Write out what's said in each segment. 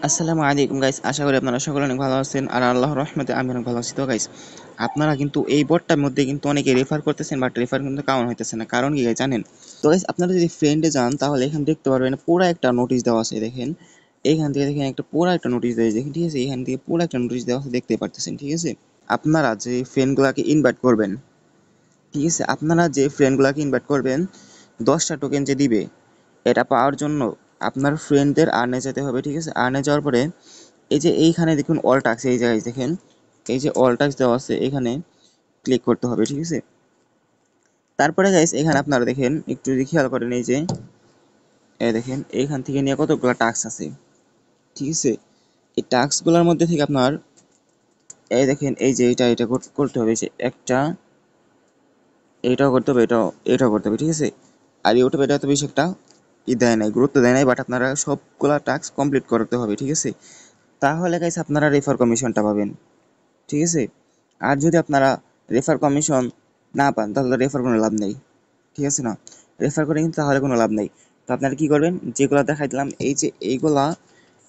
আসসালামু আলাইকুম গাইস, আশা করি আপনারা সকলে অনেক ভালো আছেন আর আল্লাহর রহমতে আমি অনেক ভালো আছি। তো গাইস, আপনারা কিন্তু এই বোর্ডটার মধ্যে কিন্তু অনেকে রেফার করতেছেন, বাট রেফার কিন্তু কাউন্ট হইতেছে না। কারণ কি গাইস জানেন? তো গাইস, আপনারা যদি ফ্রেন্ডে যান তাহলে এখানে দেখতে পারবেন পুরো একটা নোটিশ দেওয়া আছে। দেখেন এইখান থেকে দেখেন একটা পুরো একটা নোটিশ দেওয়া আছে, দেখেন ঠিক আছে? এখান থেকে পুরো একটা নোটিশ দেওয়া আছে, দেখতে পারতেছেন ঠিক আছে? আপনারা যে ফ্রেন্ডগুলোকে ইনভাইট করবেন, ঠিক আছে, আপনারা যে ফ্রেন্ডগুলোকে ইনভাইট করবেন 10টা টোকেন যে দিবে, এটা পাওয়ার জন্য আপনার ফ্রেন্ডদের আর্নে যেতে হবে। ঠিক আছে, আর্নে যাওয়ার পরে এই যে এইখানে দেখুন অল টাস্ক, এই জায়গায় দেখেন এই যে অল টাস্ক দেওয়া আছে, এখানে ক্লিক করতে হবে। ঠিক আছে, তারপরে গাইস এখানে আপনারা দেখেন, একটু যদি খেয়াল করেন, এই যে এই দেখেন এইখান থেকে নিয়ে কতগুলো টাস্ক আছে। ঠিক আছে, এই টাস্কগুলোর মধ্যে থেকে আপনার এই দেখেন এই যে এটা করতে হবে, যে একটা এইটাও করতে হবে, এটাও করতে হবে। ঠিক আছে, আর ইউটিউবে এটা তো বেশি একটা দেয় নাই, গুরুত্ব দেয় নাই, বাট আপনারা সবগুলা টাস্ক কমপ্লিট করতে হবে। ঠিক আছে, তাহলে গাইস আপনারা রেফার কমিশনটা পাবেন। ঠিক আছে, আর যদি আপনারা রেফার কমিশন না পান তাহলে রেফার কোনো লাভ নেই। ঠিক আছে না, রেফার করে কিন্তু তাহলে কোনো লাভ নেই। তো আপনারা কি করবেন, যেগুলো দেখাই দিলাম এই যে এইগুলা,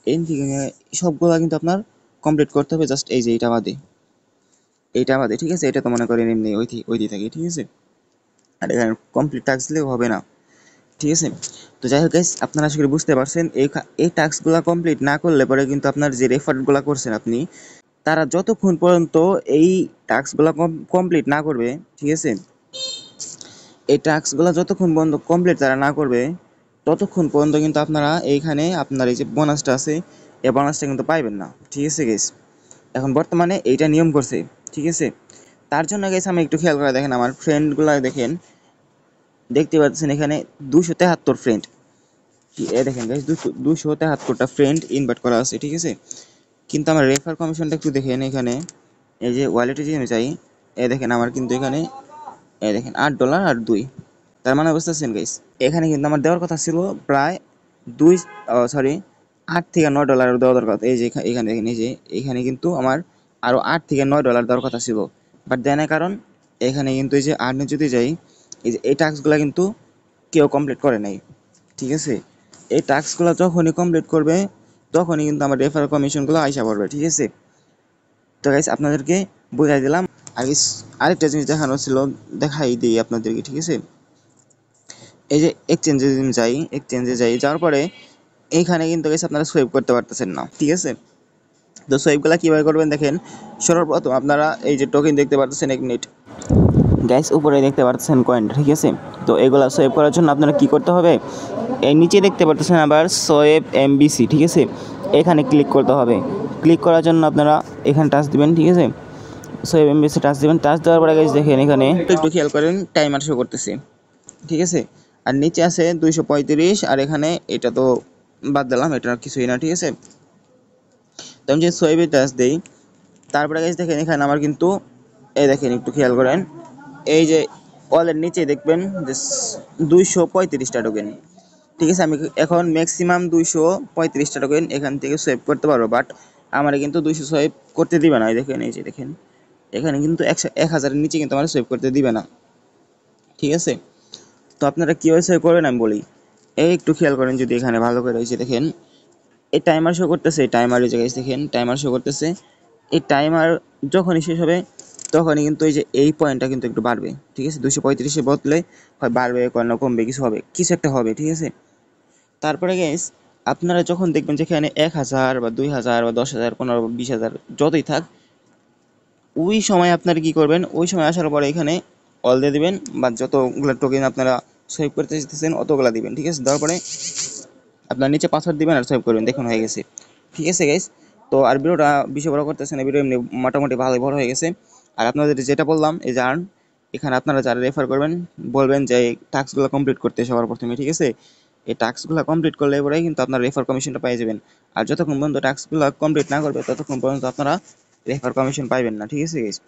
এই থেকে সবগুলা কিন্তু আপনার কমপ্লিট করতে হবে, জাস্ট এই যে এইটা বাদে। ঠিক আছে, এটা তো মনে করেন এমনি ওই দিয়ে থাকে। ঠিক আছে, আর এখানে কমপ্লিট টাস্ক দিলেও হবে না। ঠিক আছে, তো যাই হোক গাইস, আপনারা আশা করি বুঝতে পারছেন। এই টাস্কগুলো কমপ্লিট না করলে পরে কিন্তু আপনার যে রেফারগুলো করছেন আপনি, তারা যতক্ষণ পর্যন্ত এই টাস্কগুলো কমপ্লিট না করবে, ঠিক আছে, এই টাস্কগুলো যতক্ষণ পর্যন্ত কমপ্লিট তারা না করবে, ততক্ষণ পর্যন্ত কিন্তু আপনারা এইখানে আপনার এই যে বোনাসটা আছে, এই বোনাসটা কিন্তু পাইবেন না। ঠিক আছে গাইস, এখন বর্তমানে এইটা নিয়ম করছে। ঠিক আছে, তার জন্য গাইস আমি একটু খেয়াল করে দেখেন, আমার ফ্রেন্ডগুলো দেখেন, দেখতে পাচ্ছেন এখানে 273 ফ্রেন্ড। এ দেখেন গাইস, 273টা ফ্রেন্ড ইনভাইট করা আছে। ঠিক আছে, কিন্তু আমার রেফার কমিশনটা একটু দেখেন, এখানে এই যে ওয়ালেটে যদি আমি চাই, এই দেখেন আমার কিন্তু এখানে এই দেখেন $8 আর 2। তার মানে বুঝতেছেন গাইস, এখানে কিন্তু আমার দেওয়ার কথা ছিল প্রায় দুই, সরি, $8 থেকে $9 দেওয়া দরকার। এই যে এখানে দেখেন, এই যে এখানে কিন্তু আমার আরো $8 থেকে $9 দেওয়ার কথা ছিল, বাট দেয় না। কারণ এখানে কিন্তু এই যে আর্নে যদি যাই, এই যে এই টাস্কগুলো কিন্তু কেউ কমপ্লিট করে নাই। ঠিক আছে, এই টাস্কগুলো যখনই কমপ্লিট করবে তখনই কিন্তু আমার রেফার কমিশনগুলো আইসা পড়বে। ঠিক আছে, তো গাইস আপনাদেরকে বুঝাই দিলাম। আর আরেকটা জিনিস দেখানো ছিল, দেখাই দিই আপনাদেরকে। ঠিক আছে, এই যে এক্সচেঞ্জে যাই, যাওয়ার পরে এইখানে কিন্তু গাইস আপনারা সোয়াইপ করতে পারতেছেন না। ঠিক আছে, তো সোয়াইপগুলো কীভাবে করবেন দেখেন। সর্বপ্রথম আপনারা এই যে টোকেন দেখতে পারতেছেন, 1 মিনিট গাইস, উপরে দেখতে পাচ্ছেন কয়েন। ঠিক আছে, তো এগুলো সোয়াইপ করার জন্য আপনারা কি করতে হবে, এই নিচে দেখতে পারতেছেন আবার সোয়েব এমবিসি। ঠিক আছে, এখানে ক্লিক করতে হবে। ক্লিক করার জন্য আপনারা এখানে টাচ দিবেন। ঠিক আছে, সোয়েব এমবিসি টাচ দিবেন। টাচ দেওয়ার পরে গাইস দেখেন এখানে একটু খেয়াল করেন, টাইমার শো করতেছে। ঠিক আছে, আর নিচে আছে 235, আর এখানে এটা তো বাদ দিলাম, এটা কিছুই না। ঠিক আছে, তো আমি যে সোয়েবে টাচ দেই, তারপরে গাইস দেখেন এখানে আমার কিন্তু এই দেখেন, একটু খেয়াল করেন, এই যে অলের নিচে দেখবেন যে 235টা টোকেন। ঠিক আছে, আমি এখন ম্যাক্সিমাম 235টা টোকেন এখান থেকে সেভ করতে পারবো, বাট আমার কিন্তু 200 সেভ করতে দিবে না। এই দেখেন, এই যে দেখেন এখানে কিন্তু 1000-এর নিচে কিন্তু আমার সেভ করতে দিবে না। ঠিক আছে, তো আপনারা কীভাবে সেভ করবেন আমি বলি। এই একটু খেয়াল করেন, যদি এখানে ভালো করে এই যে দেখেন এই টাইমার শো করতেছে, এই টাইমার এই জায়গায় দেখেন টাইমার শো করতেছে। এই টাইমার যখনই শেষ হবে তখনই কিন্তু এই যে এই পয়েন্টটা কিন্তু একটু বাড়বে। ঠিক আছে, 235-এ বদলে হয় বাড়বে, না কমবে, কিছু হবে, কিছু একটা হবে। ঠিক আছে, তারপরে গাইস আপনারা যখন দেখবেন যেখানে 1000 বা 2000 বা 10,000, 15, 20,000 যতই থাক, ওই সময় আপনারা কি করবেন, ওই সময় আসার পরে এখানে অল দিয়ে দিবেন, বা যতগুলো টোকেন আপনারা সেভ করতে চাইতেছেন অতগুলা দিবেন। ঠিক আছে, দেওয়ার পরে আপনার নিচে পাসওয়ার্ড দিবেন আর সেভ করবেন, দেখুন হয়ে গেছে। ঠিক আছে গাইস, তো আর ভিডিওটা বেশি বড় করতেছে না, ভিডিও এমনি মোটামুটি ভালোই বড় হয়ে গেছে। আর আপনাদের যেটা বললাম, এই যে আর্ন, এখানে আপনারা যারা রেফার করবেন বলবেন যে এই টাস্কগুলো কমপ্লিট করতে সবার প্রথমে। ঠিক আছে, এই টাস্কগুলো কমপ্লিট করলে পরেই কিন্তু আপনার রেফার কমিশনটা পেয়ে যাবেন। আর যতক্ষণ পর্যন্ত টাস্কগুলো কমপ্লিট না করবে ততক্ষণ পর্যন্ত আপনারা রেফার কমিশন পাইবেন না। ঠিক আছে গাইস।